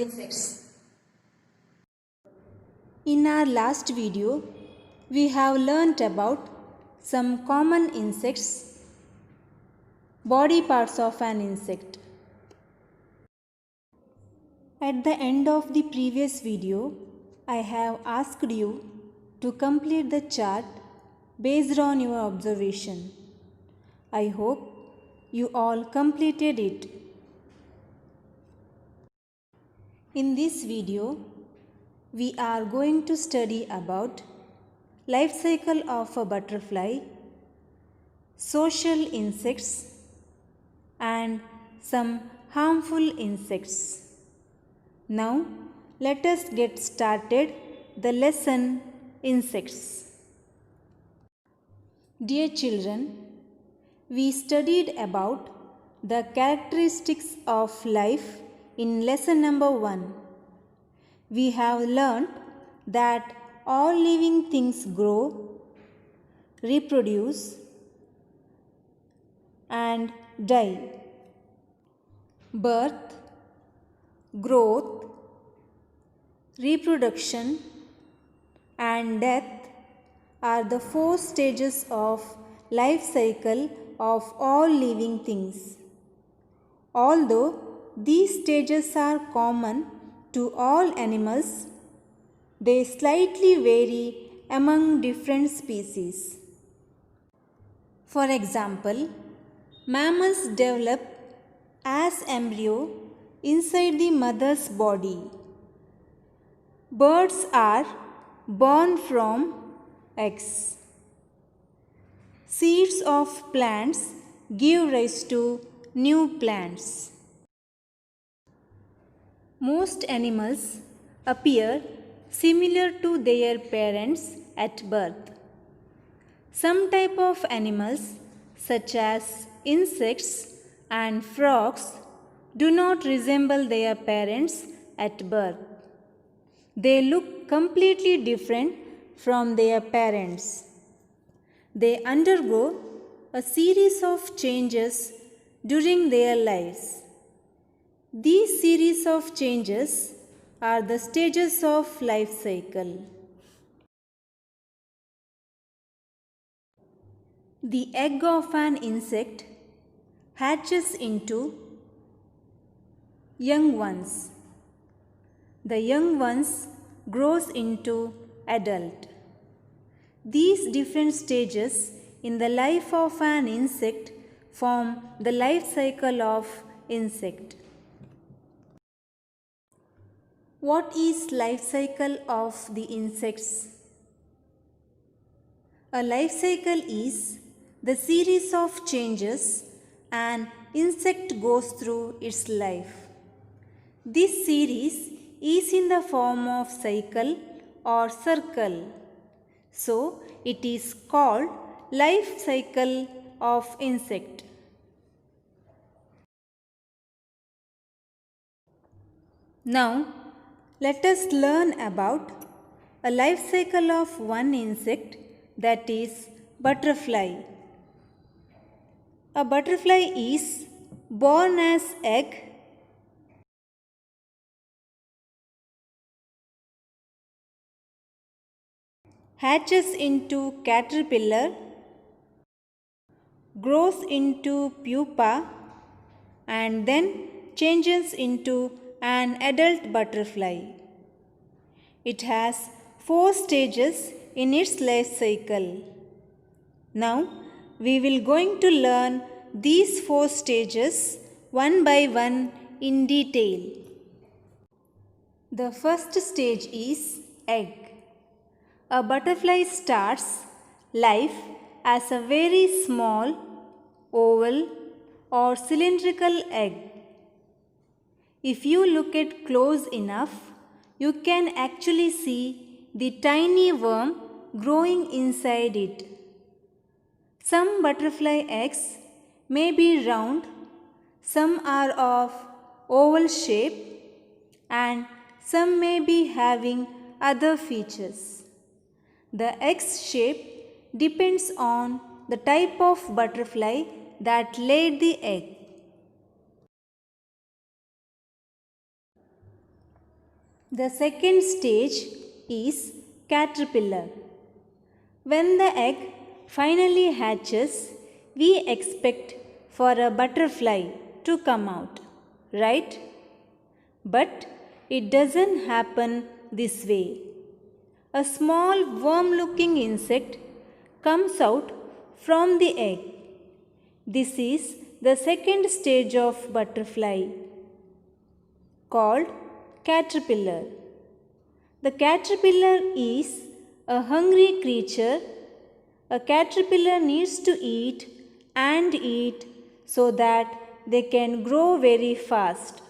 insects. In our last video, we have learnt about some common insects, body parts of an insect. At the end of the previous video, I have asked you to complete the chart based on your observation. I hope you all completed it. In this video, we are going to study about life cycle of a butterfly, social insects, and some harmful insects. Now, let us get started the lesson insects. Dear children, we studied about the characteristics of life in lesson number 1. We have learned that all living things grow, reproduce, and die. Birth, growth, reproduction, and death are the 4 stages of life cycle of all living things. Although these stages are common to all animals, they slightly vary among different species. For example, mammals develop as embryo inside the mother's body. Birds are born from eggs. Seeds of plants give rise to new plants. Most animals appear similar to their parents at birth. Some type of animals, such as insects and frogs, do not resemble their parents at birth. They look completely different from their parents. They undergo a series of changes during their lives. These series of changes are the stages of life cycle. The egg of an insect hatches into young ones. The young ones grows into adult. These different stages in the life of an insect form the life cycle of insect. What is life cycle of the insects? A life cycle is the series of changes an insect goes through its life. This series is in the form of cycle or circle. So, it is called life cycle of insect. Now, let us learn about a life cycle of one insect, that is butterfly. A butterfly is born as egg, hatches into caterpillar, grows into pupa, and then changes into an adult butterfly. It has 4 stages in its life cycle. Now, we will going to learn these 4 stages one by one in detail. The first stage is egg. A butterfly starts life as a very small, oval or cylindrical egg. If you look at close enough, you can actually see the tiny worm growing inside it. Some butterfly eggs may be round, some are of oval shape, and some may be having other features. The egg's shape depends on the type of butterfly that laid the egg. The second stage is caterpillar. When the egg finally hatches, we expect for a butterfly to come out, right? But it doesn't happen this way. A small worm looking insect comes out from the egg. This is the second stage of butterfly called caterpillar. The caterpillar is a hungry creature. A caterpillar needs to eat and eat so that they can grow very fast.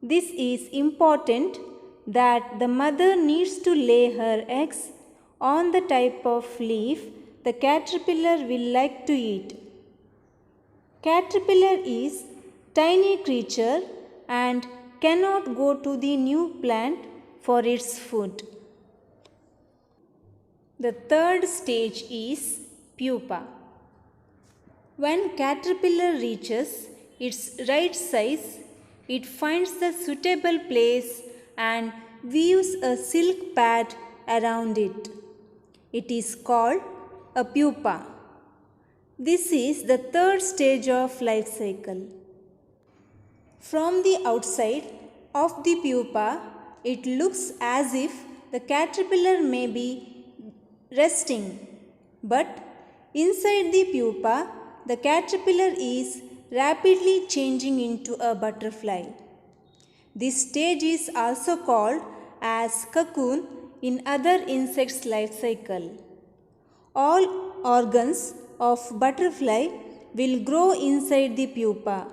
This is important that the mother needs to lay her eggs on the type of leaf the caterpillar will like to eat. Caterpillar is tiny creature and cannot go to the new plant for its food. The third stage is pupa. When caterpillar reaches its right size, it finds the suitable place and weaves a silk pad around it. It is called a pupa. This is the third stage of life cycle. From the outside of the pupa, it looks as if the caterpillar may be resting. But inside the pupa, the caterpillar is rapidly changing into a butterfly. This stage is also called as cocoon in other insects' life cycle. All organs of butterfly will grow inside the pupa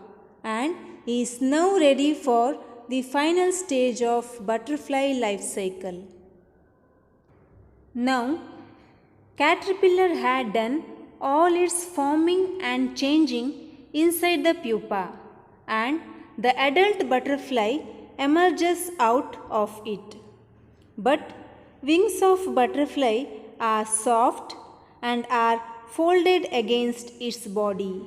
and is now ready for the final stage of butterfly life cycle. Now, caterpillar had done all its forming and changing inside the pupa, and the adult butterfly emerges out of it. But wings of butterfly are soft and are folded against its body.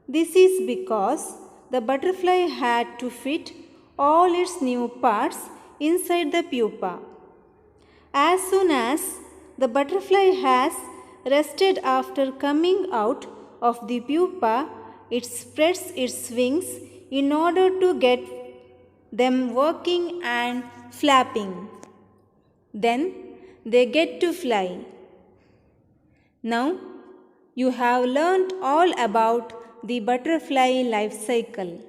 This is because the butterfly had to fit all its new parts inside the pupa. As soon as the butterfly has rested after coming out of the pupa, it spreads its wings in order to get them working and flapping. Then they get to fly. Now you have learnt all about the butterfly life cycle.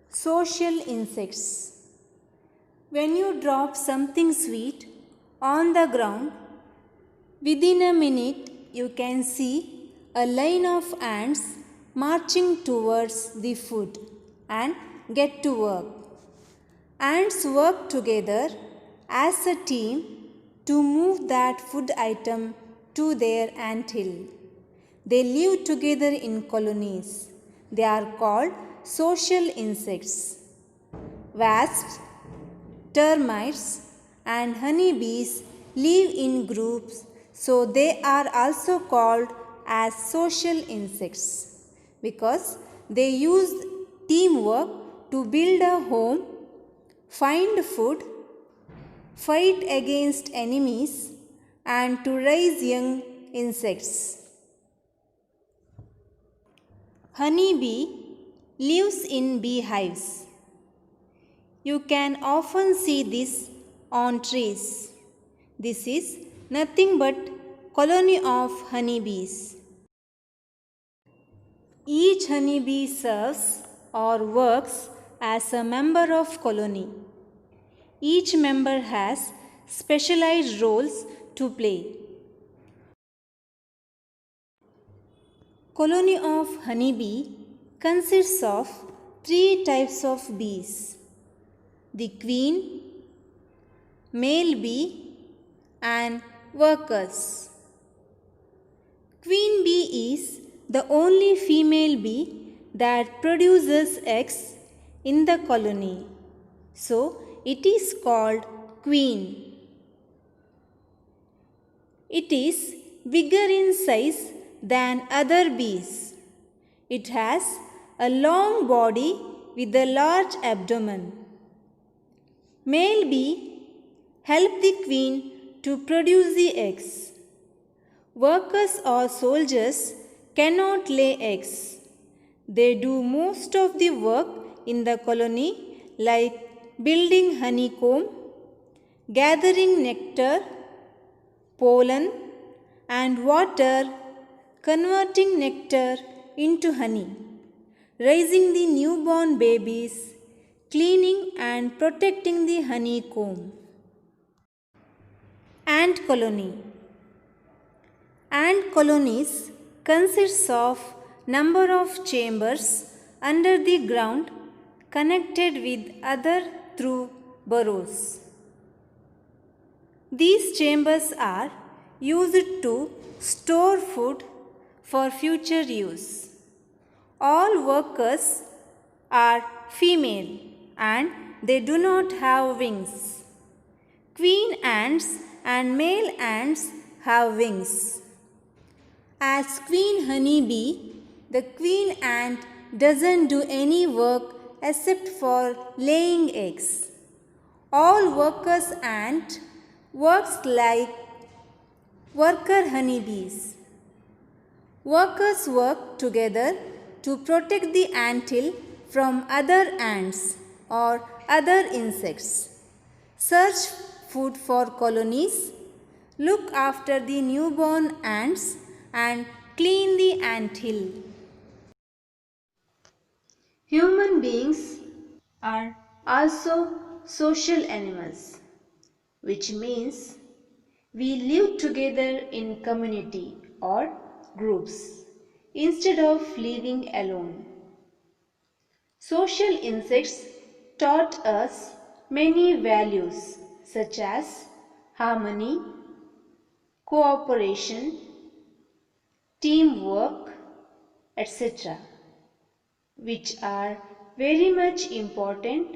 Social insects. When you drop something sweet on the ground, within a minute you can see a line of ants marching towards the food and get to work. Ants work together as a team to move that food item to their anthill. They live together in colonies. They are called social insects. Wasps, termites, and honeybees live in groups, so they are also called as social insects because they use teamwork to build a home, find food, fight against enemies, and to raise young insects. Honeybee lives in beehives. You can often see this on trees. This is nothing but colony of honeybees. Each honeybee serves or works as a member of colony. Each member has specialized roles to play. Colony of honeybee consists of 3 types of bees: the queen, male bee, and workers. Queen bee is the only female bee that produces eggs in the colony, so it is called queen. It is bigger in size than other bees. It has a long body with a large abdomen. Male bee help the queen to produce the eggs. Workers or soldiers cannot lay eggs. They do most of the work in the colony, like building honeycomb, gathering nectar, pollen, and water, converting nectar into honey, raising the newborn babies, cleaning and protecting the honeycomb. Ant colony. Ant colonies consists of number of chambers under the ground connected with other through burrows. These chambers are used to store food for future use. All workers are female and they do not have wings. Queen ants and male ants have wings. As queen honeybee, the queen ant doesn't do any work except for laying eggs. All workers ant works like worker honeybees. Workers work together to protect the anthill from other ants or other insects, search food for colonies, look after the newborn ants, and clean the anthill. Human beings are also social animals, which means we live together in community or groups instead of living alone. Social insects taught us many values such as harmony, cooperation, teamwork, etc., which are very much important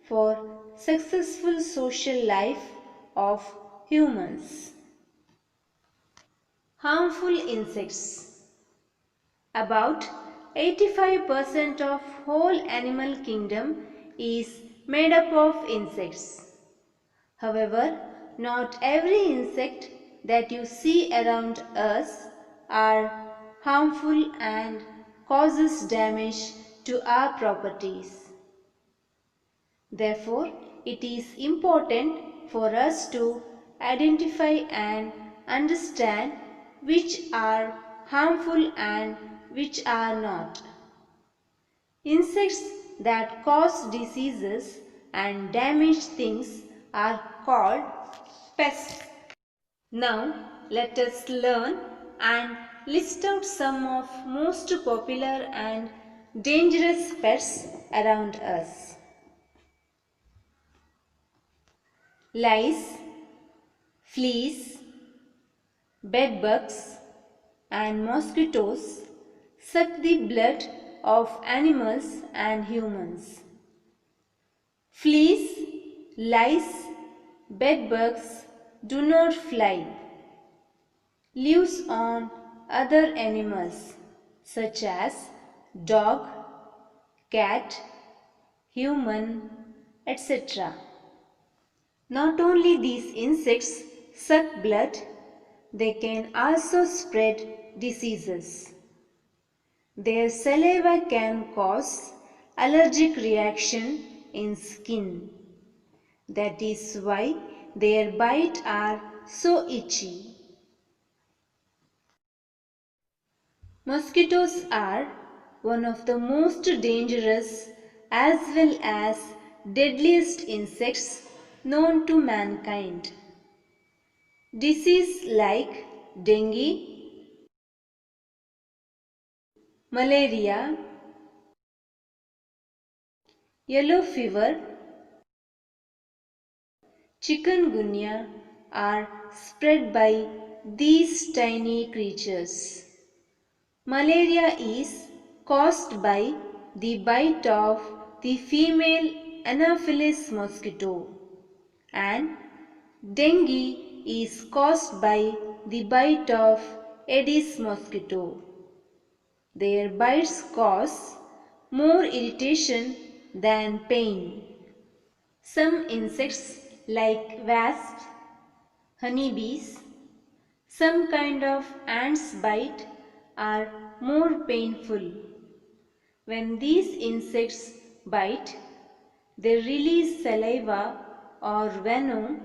for successful social life of humans. Harmful insects. About 85% of whole animal kingdom is made up of insects. However, not every insect that you see around us are harmful and causes damage to our properties. Therefore, it is important for us to identify and understand which are harmful and which are not. Insects that cause diseases and damage things are called pests. Now, let us learn and list out some of most popular and dangerous pests around us. Lice, fleas, bedbugs, and mosquitoes suck the blood of animals and humans. Fleas, lice, bedbugs do not fly, lives on other animals such as dog, cat, human, etc. Not only these insects suck blood, they can also spread diseases. Their saliva can cause allergic reaction in skin. That is why their bites are so itchy. Mosquitoes are one of the most dangerous as well as deadliest insects known to mankind. Diseases like dengue, malaria, yellow fever, chikungunya are spread by these tiny creatures. Malaria is caused by the bite of the female Anopheles mosquito, and dengue is caused by the bite of Aedes mosquito. Their bites cause more irritation than pain. Some insects like wasps, honeybees, some kind of ants bite are more painful. When these insects bite, they release saliva or venom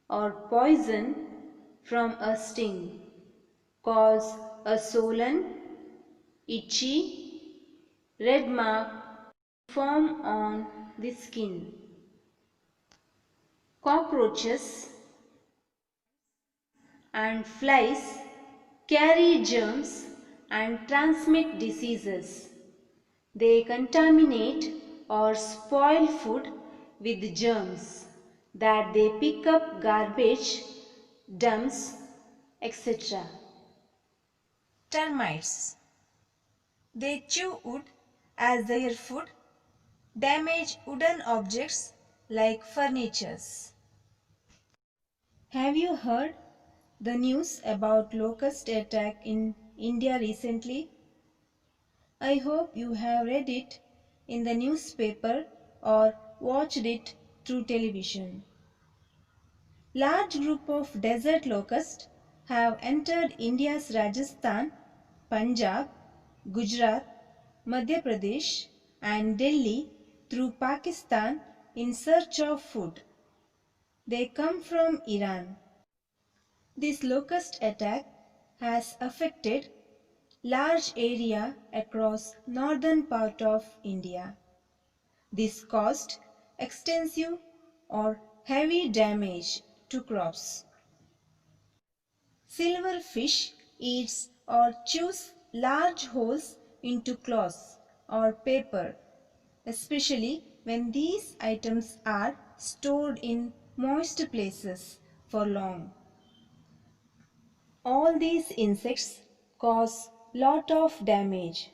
or poison from a sting, cause a swollen, itchy, red mark form on the skin. Cockroaches and flies carry germs and transmit diseases. They contaminate or spoil food with germs that they pick up garbage, dumps, etc. Termites. They chew wood as their food, damage wooden objects like furnitures. Have you heard the news about locust attack in India recently? I hope you have read it in the newspaper or watched it through television. Large group of desert locusts have entered India's Rajasthan, Punjab, Gujarat, Madhya Pradesh and Delhi through Pakistan in search of food. They come from Iran. This locust attack has affected large area across northern part of India. This caused extensive or heavy damage to crops. Silverfish eats or chews large holes into cloths or paper, especially when these items are stored in moist places for long. All these insects cause lot of damage.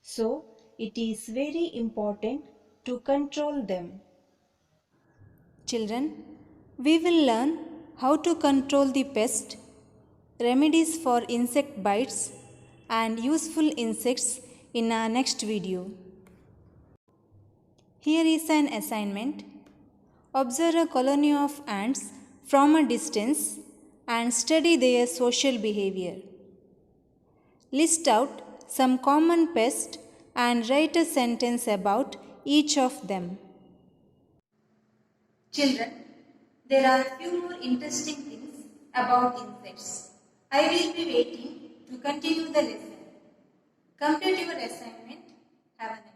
So, it is very important to control them. Children, we will learn how to control the pest, remedies for insect bites and useful insects in our next video. Here is an assignment. Observe a colony of ants from a distance and study their social behavior. List out some common pests and write a sentence about each of them. Children, there are few more interesting things about insects. I will be waiting to continue the lesson. Complete your assignment. Have a nice day.